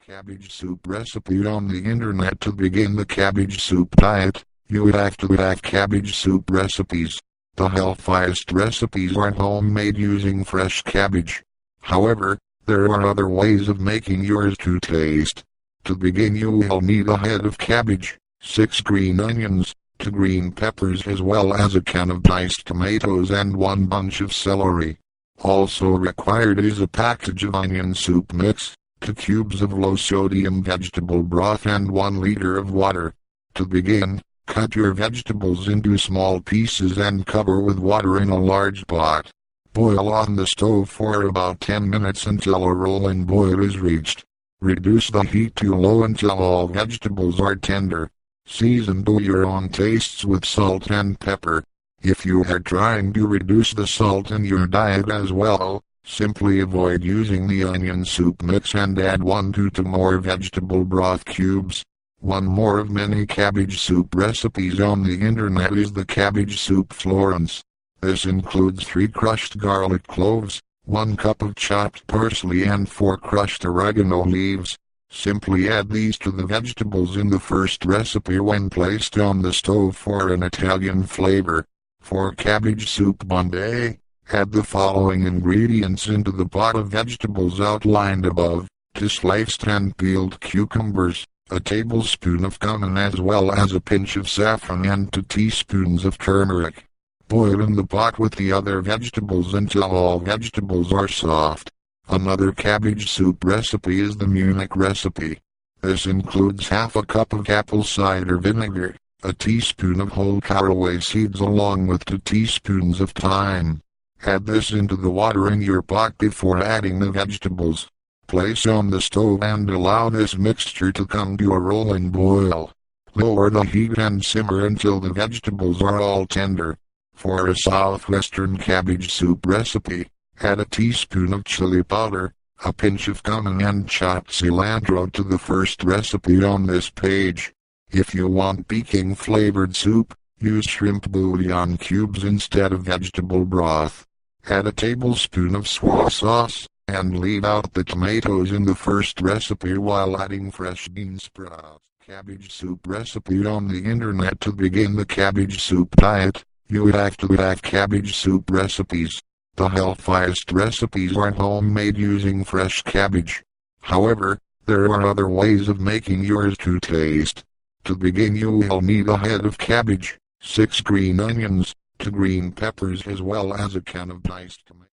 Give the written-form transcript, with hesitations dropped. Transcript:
Cabbage soup recipe on the internet. To begin the cabbage soup diet, you have to have cabbage soup recipes. The healthiest recipes are homemade using fresh cabbage. However, there are other ways of making yours to taste. To begin, you will need a head of cabbage, 6 green onions, 2 green peppers, as well as a can of diced tomatoes and 1 bunch of celery. Also required is a package of onion soup mix, 2 cubes of low-sodium vegetable broth, and 1 liter of water. To begin, cut your vegetables into small pieces and cover with water in a large pot. Boil on the stove for about 10 minutes until a rolling boil is reached. Reduce the heat to low until all vegetables are tender. Season to your own tastes with salt and pepper. If you are trying to reduce the salt in your diet as well, simply avoid using the onion soup mix and add 1 to 2 more vegetable broth cubes. One more of many cabbage soup recipes on the internet is the cabbage soup Florence. This includes 3 crushed garlic cloves, 1 cup of chopped parsley, and 4 crushed oregano leaves. Simply add these to the vegetables in the first recipe when placed on the stove for an Italian flavor. For cabbage soup Bombay, add the following ingredients into the pot of vegetables outlined above: 2 sliced and peeled cucumbers, a tablespoon of cumin, as well as a pinch of saffron, and 2 teaspoons of turmeric. Boil in the pot with the other vegetables until all vegetables are soft. Another cabbage soup recipe is the Munich recipe. This includes half a cup of apple cider vinegar, a teaspoon of whole caraway seeds, along with 2 teaspoons of thyme. Add this into the water in your pot before adding the vegetables. Place on the stove and allow this mixture to come to a rolling boil. Lower the heat and simmer until the vegetables are all tender. For a southwestern cabbage soup recipe, add a teaspoon of chili powder, a pinch of cumin, and chopped cilantro to the first recipe on this page. If you want Peking flavored soup, use shrimp bouillon cubes instead of vegetable broth. Add a tablespoon of soy sauce, and leave out the tomatoes in the first recipe while adding fresh bean sprouts. Cabbage soup recipe on the internet. To begin the cabbage soup diet, you have to have cabbage soup recipes. The healthiest recipes are homemade using fresh cabbage. However, there are other ways of making yours to taste. To begin, you will need a head of cabbage, 6 green onions, 2 green peppers, as well as a can of diced tomatoes.